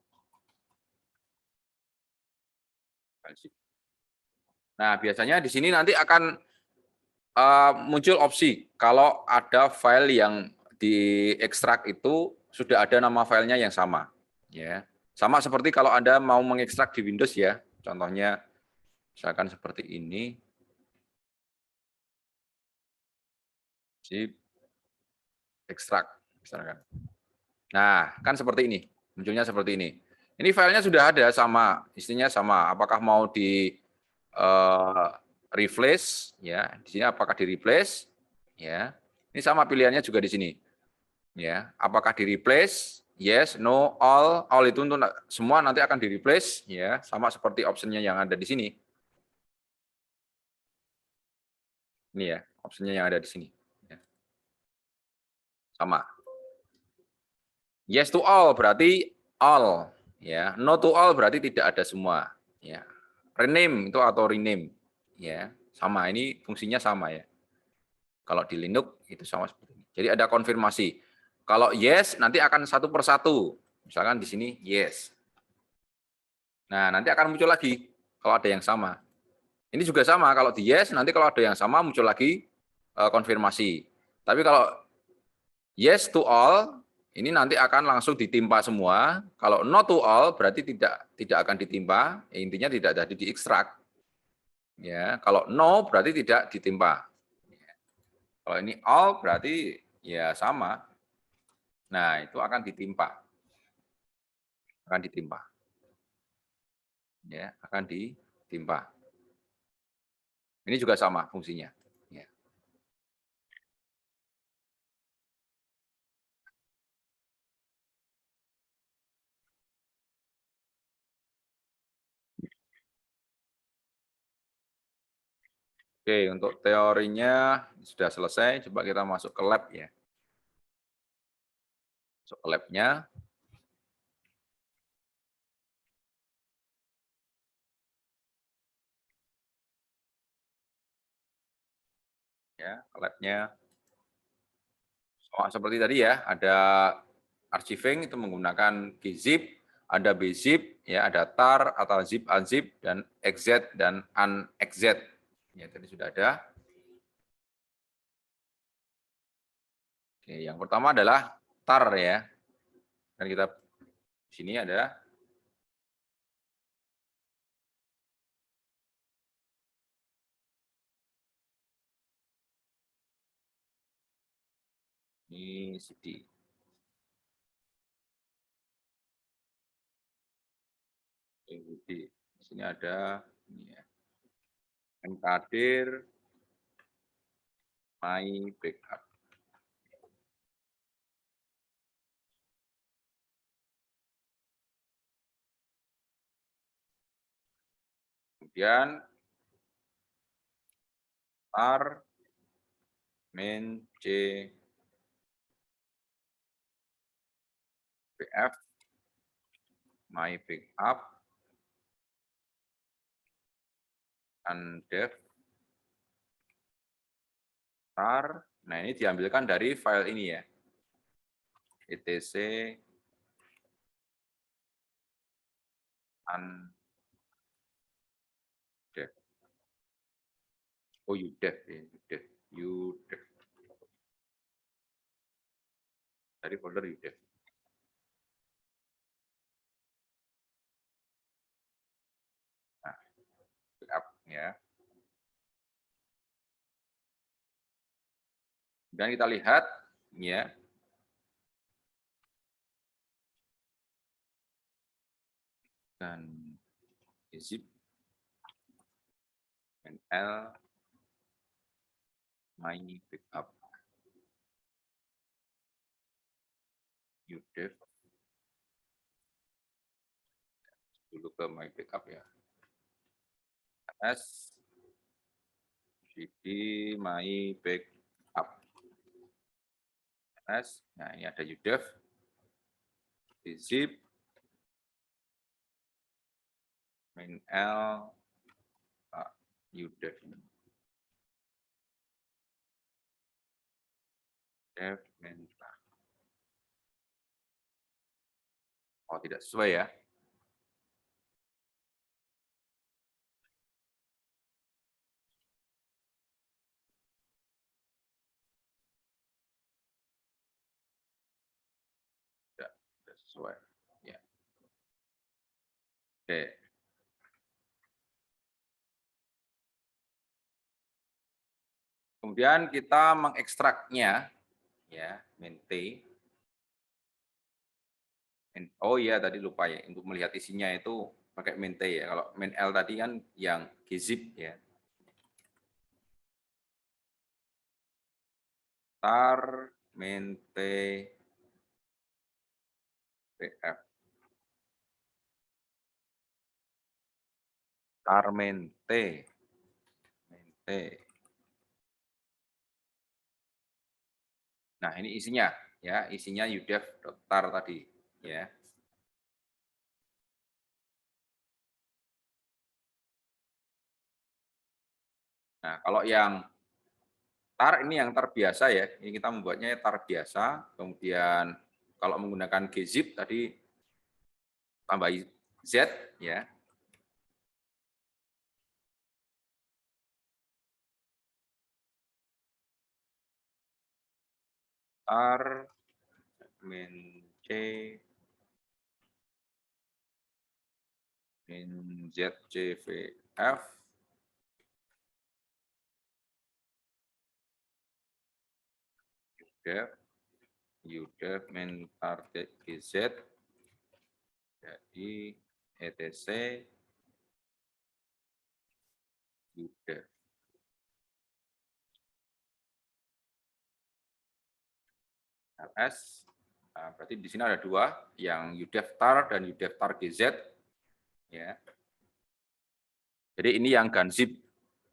Unzip. Nah, biasanya di sini nanti akan muncul opsi kalau ada file yang diekstrak itu sudah ada nama filenya yang sama. Ya. Sama seperti kalau Anda mau mengekstrak di Windows ya. Contohnya misalkan seperti ini. Zip ekstrak misalkan. Nah, kan seperti ini. Munculnya seperti ini. Ini filenya sudah ada sama, istinya sama. Apakah mau di replace ya. Di sini apakah di replace ya. Ini sama pilihannya juga di sini. Ya, apakah di replace? Yes, no, all itu untuk semua nanti akan di replace ya, sama seperti optionnya yang ada di sini. Ini ya, optionnya yang ada di sini. Ya. Sama. Yes to all berarti all, ya. No to all berarti tidak ada semua, ya. Rename itu atau rename, ya. Sama, ini fungsinya sama ya. Kalau di Linux itu sama seperti ini. Jadi ada konfirmasi. Kalau yes nanti akan satu persatu. Misalkan di sini yes. Nah, nanti akan muncul lagi kalau ada yang sama. Ini juga sama, kalau di yes, nanti kalau ada yang sama muncul lagi konfirmasi. Tapi kalau yes to all, ini nanti akan langsung ditimpa semua. Kalau no to all, berarti tidak akan ditimpa. Intinya tidak jadi diekstrak. Ya, kalau no berarti tidak ditimpa. Kalau ini all berarti ya sama. Nah, itu akan ditimpa. Akan ditimpa. Ya, akan ditimpa. Ini juga sama fungsinya. Ya. Oke, untuk teorinya sudah selesai. Coba kita masuk ke lab ya. Masuk ke lab-nya. Ya, lab-nya seperti tadi ya, ada archiving itu menggunakan gzip, ada bzip, ya, ada tar atau zip unzip dan exec dan unexec. Ya, tadi sudah ada. Oke, yang pertama adalah tar ya. Dan kita di sini ada ini cd. Di sini ada ini ya. Mkadir my backup. Kemudian tar main c bf my backup and dev tar. Nah, ini diambilkan dari file ini ya. etc undev. Oh, udev ya, udev. Dari folder udev. Nah, backup ya. Dan kita lihat ya. Dan zip nl my backup udev dulu ke my backup ya. S cd my backup s. Nah, ini ada udev di zip main l udef. Def mentar. Oh, tidak sesuai ya. Tidak sesuai. Ya. Oke. Kemudian kita mengekstraknya, ya, ment. Oh iya, tadi lupa ya, untuk melihat isinya itu pakai ment ya. Kalau ment L tadi kan yang gzip ya. Tar ment pf. Tar ment ment. Nah, ini isinya ya, isinya udef.tar tadi ya. Nah, kalau yang tar ini yang tar biasa ya. Ini kita membuatnya tar biasa. Kemudian kalau menggunakan gzip tadi tambah z ya. Tar min c min zcvf udef udef min tar gz jadi etc udef. LS. Nah, berarti di sini ada dua, yang udef-tar dan udef-tar GZ. Ya. Jadi ini yang ganzip,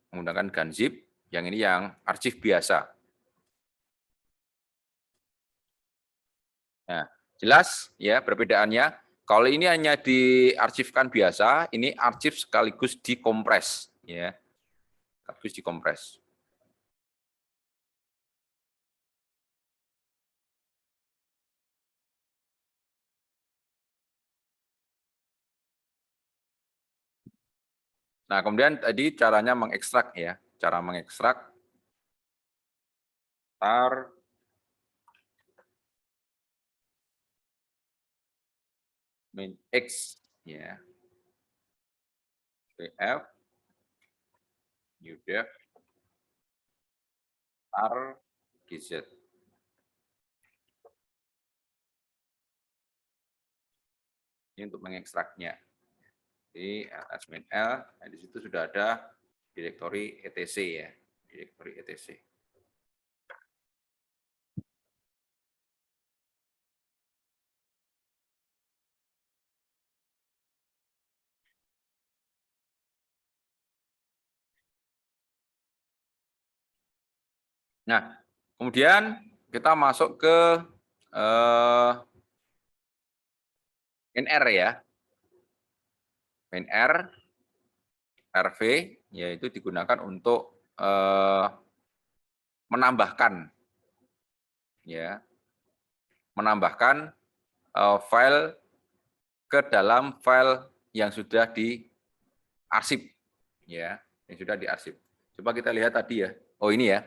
menggunakan ganzip, yang ini yang arsip biasa. Nah, jelas ya perbedaannya. Kalau ini hanya diarsipkan biasa, ini arsip sekaligus dikompres, ya, sekaligus dikompres. Nah, kemudian tadi caranya mengekstrak ya, cara mengekstrak tar min x ya, pf udef tar gz. Ini untuk mengekstraknya. Jadi admin L, nah di situ sudah ada direktori etc ya, direktori etc. Nah, kemudian kita masuk ke NR ya, NR, RV, yaitu digunakan untuk menambahkan, ya, menambahkan file ke dalam file yang sudah diarsip, ya, yang sudah diarsip. Coba kita lihat tadi ya. Oh ini ya,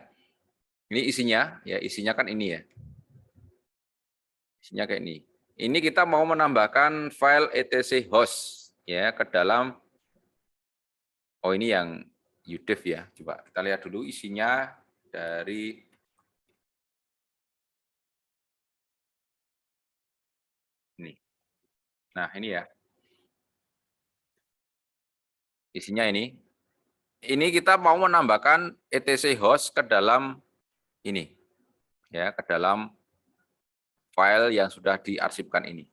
ini isinya, ya isinya kan ini ya. Isinya kayak ini. Ini kita mau menambahkan file etc host ya ke dalam. Oh ini yang udef ya. Coba kita lihat dulu isinya dari ini. Nah ini ya. Isinya ini. Ini kita mau menambahkan etc host ke dalam ini. Ya, ke dalam file yang sudah diarsipkan ini.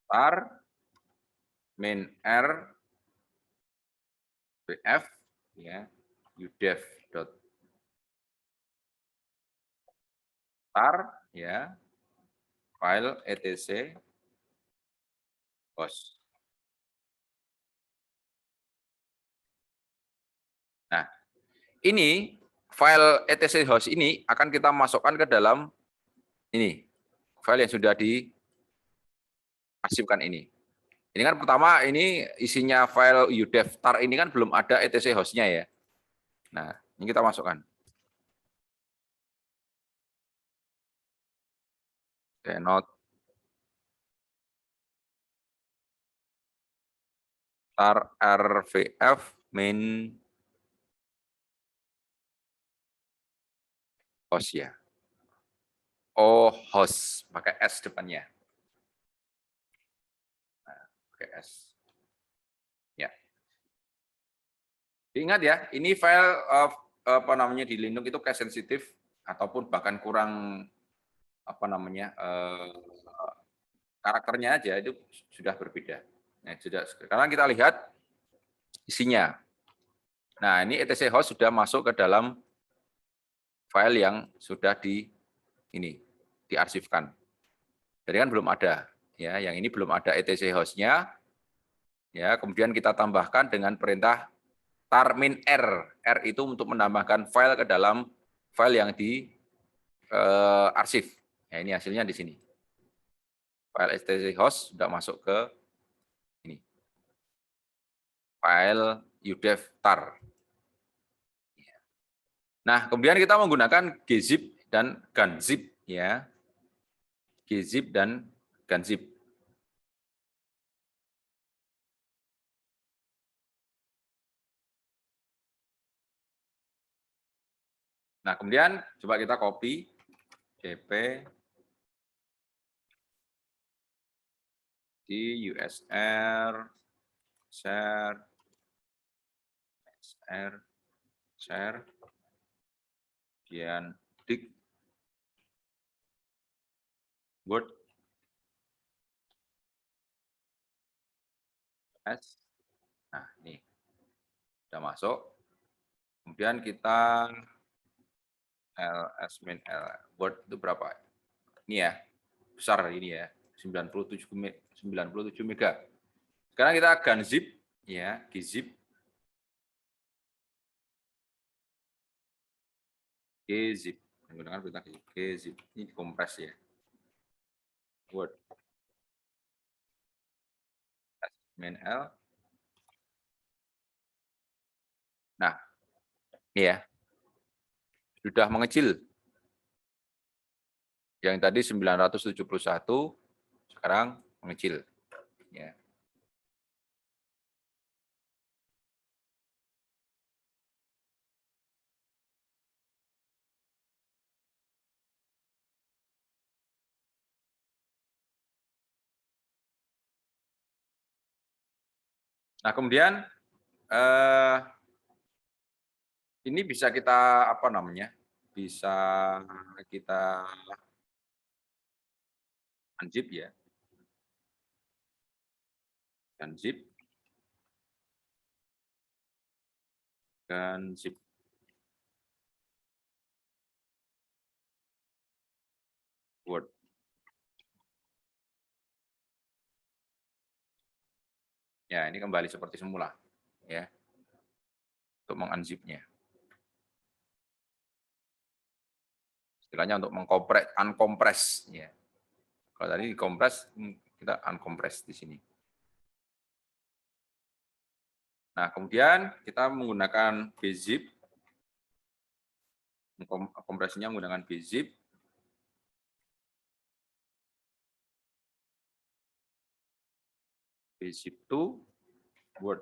Tar min r bf ya udef.tar ya file etc host. ini file etc host ini akan kita masukkan ke dalam ini file yang sudah diarsipkan ini. Ini kan pertama ini isinya file udev tar ini kan belum ada etc hostnya ya. Nah, ini kita masukkan. Oke, not tar rvf main host ya. Oh, host pakai s depannya. Nah, pakai s. Ya. Ingat ya, ini file apa namanya di Linux itu cache sensitif ataupun bahkan kurang apa namanya karakternya aja itu sudah berbeda. Nah, sudah sekarang kita lihat isinya. Nah, ini etc host sudah masuk ke dalam file yang sudah ini diarsipkan. Jadi kan belum ada ya, yang ini belum ada etc hostnya. Ya, kemudian kita tambahkan dengan perintah tar min r. R itu untuk menambahkan file ke dalam file yang di arsip. Ya, ini hasilnya di sini. File etc host sudah masuk ke ini. File udev tar. Nah, kemudian kita menggunakan gzip dan gunzip ya. Gzip dan gunzip. Nah, kemudian coba kita copy cp di usr share share kemudian dik word s. Nah, ini sudah masuk. Kemudian kita ls min l word itu berapa? Ini ya, besar ini ya, 97 mega. Sekarang kita gunzip ya, gzip gzip menggunakan perintah gzip. Ini kompres ya. Word min l. Nah, ini ya, sudah mengecil. Yang tadi 971 sekarang mengecil ya. Nah, kemudian ini bisa kita apa namanya? Bisa kita unzip ya. Unzip dan zip word. Ya, ini kembali seperti semula ya. Untuk mengunzipnya. Istilahnya untuk mengkompres, unkompres ya. Kalau tadi dikompres, kita unkompres di sini. Nah, kemudian kita menggunakan bzip, kompresinya menggunakan bzip. Bzip to word.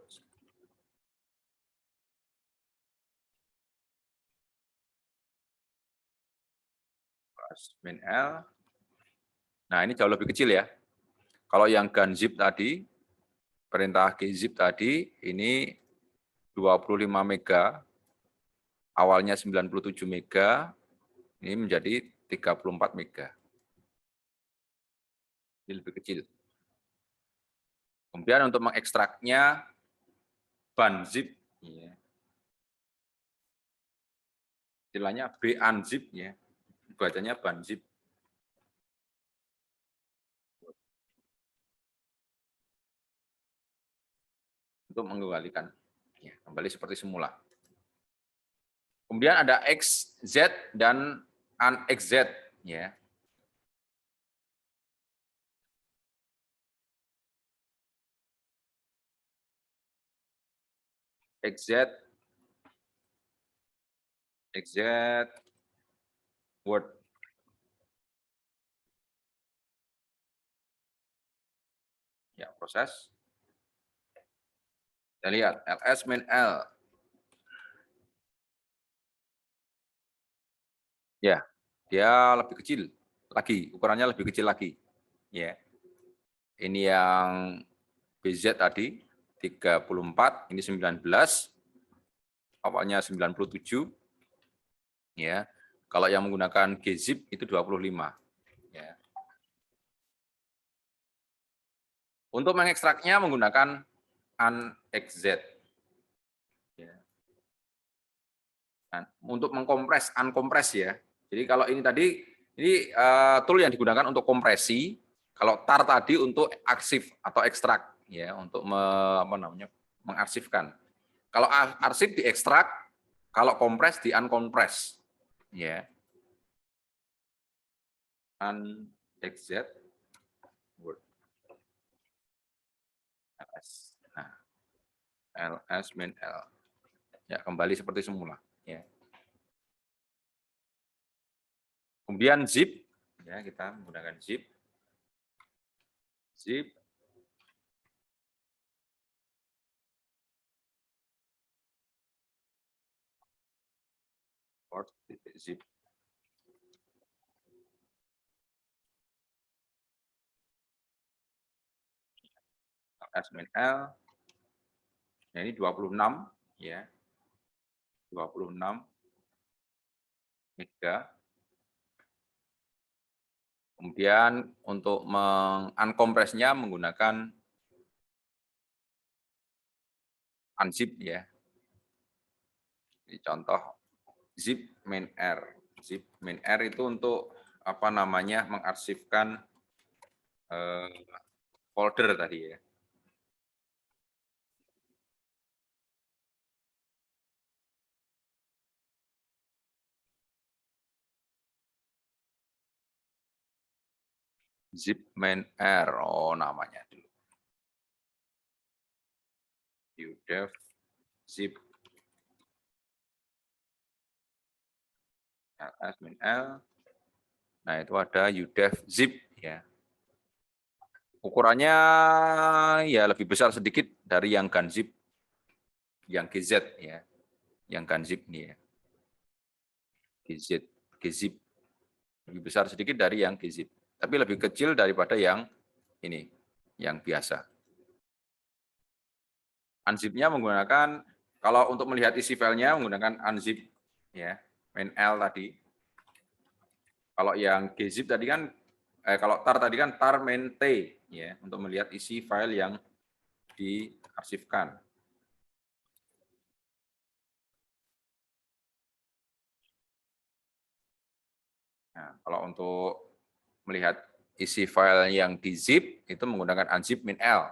Min L. Nah, ini jauh lebih kecil ya. Kalau yang gunzip tadi, perintah gzip tadi, ini 25 mega, awalnya 97 mega, ini menjadi 34 mega. Ini lebih kecil. Kemudian untuk mengekstraknya, banzip, ya. Istilahnya bunzip, ya. Bacanya banzip. Untuk mengembalikan, ya, kembali seperti semula. Kemudian ada XZ dan unXZ, ya. XZ word. Ya, proses. Kita lihat ls min l. Ya, dia lebih kecil lagi, ukurannya lebih kecil lagi. Ya. Ini yang BZ tadi 34, ini 19, awalnya 97. Ya. Kalau yang menggunakan gzip itu 25. Ya. Untuk mengekstraknya menggunakan unxz. Ya. Untuk mengkompres, unkompres ya. Jadi kalau ini tadi, ini tool yang digunakan untuk kompresi. Kalau tar tadi untuk arsip atau ekstrak, ya, untuk mengarsipkan. Kalau arsip diekstrak, kalau kompres di unkompres, ya. Unxz word ls. Nah, ls min l. Ya, kembali seperti semula. Ya. Kemudian zip, ya, kita menggunakan zip. Zip. Zip. ls min l. Nah, ini 26, ya. 26 mega. Kemudian untuk mengunkompresnya menggunakan unzip, ya. Jadi contoh zip min r. Zip min r itu untuk apa namanya mengarsipkan folder tadi, ya. Zip min r, oh namanya dulu. Udev zip ls min l. Nah, itu ada udev zip, ya. Ukurannya ya lebih besar sedikit dari yang gunzip, yang gz, ya. Yang gunzip ini, ya. Gzip lebih besar sedikit dari yang gzip, tapi lebih kecil daripada yang ini, yang biasa. Unzipnya menggunakan, kalau untuk melihat isi filenya menggunakan unzip, ya, min l tadi. Kalau yang gzip tadi kan, kalau tar tadi kan tar min t, ya, untuk melihat isi file yang diarsipkan. Nah, kalau untuk melihat isi file yang di zip itu menggunakan unzip min l.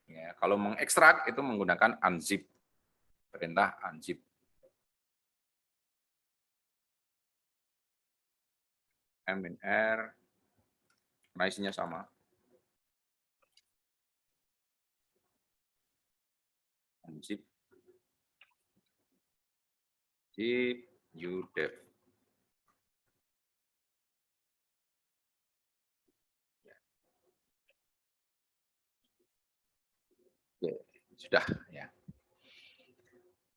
Ya, kalau mengekstrak itu menggunakan unzip, perintah unzip. M min r, nah isinya sama. Unzip, zip, udev. Oke, sudah, ya.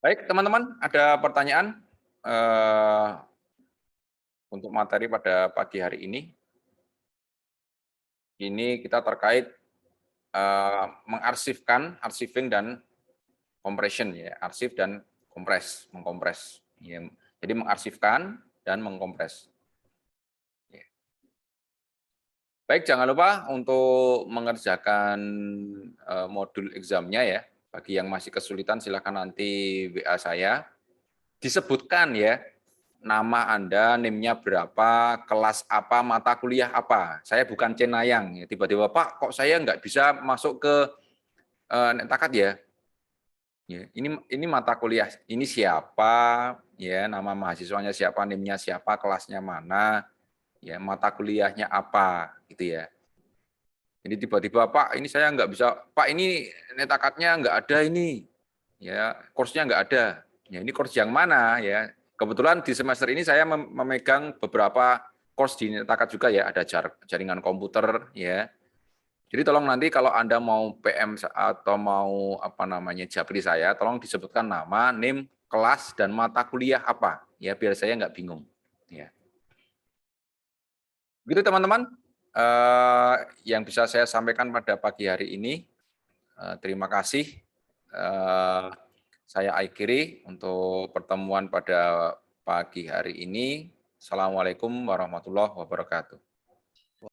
Baik, teman-teman, ada pertanyaan untuk materi pada pagi hari ini? Ini kita terkait mengarsipkan, arsiving dan compression, ya, arsip dan mengkompres. Ya. Jadi mengarsipkan dan mengkompres. Ya. Baik, jangan lupa untuk mengerjakan modul examnya, ya. Bagi yang masih kesulitan silakan nanti WA saya. Disebutkan, ya, nama Anda, NIM-nya berapa, kelas apa, mata kuliah apa. Saya bukan cenayang. Tiba-tiba, Pak, kok saya nggak bisa masuk ke Nektakat, ya? Ya, ini mata kuliah ini siapa, ya, nama mahasiswanya siapa, NIM-nya siapa, kelasnya mana, ya, mata kuliahnya apa, gitu ya. Jadi tiba-tiba, "Pak, ini saya nggak bisa, Pak, ini netakadnya nggak ada ini, ya, course-nya nggak ada." Ya, ini course yang mana, ya. Kebetulan di semester ini saya memegang beberapa course di netakad juga ya, ada jaringan komputer, ya. Jadi tolong nanti kalau Anda mau PM atau mau apa namanya japri saya, tolong disebutkan nama, NIM, kelas, dan mata kuliah apa, ya biar saya nggak bingung. Ya. Begitu teman-teman, yang bisa saya sampaikan pada pagi hari ini. Terima kasih. Eh, saya akhiri untuk pertemuan pada pagi hari ini. Assalamualaikum warahmatullahi wabarakatuh.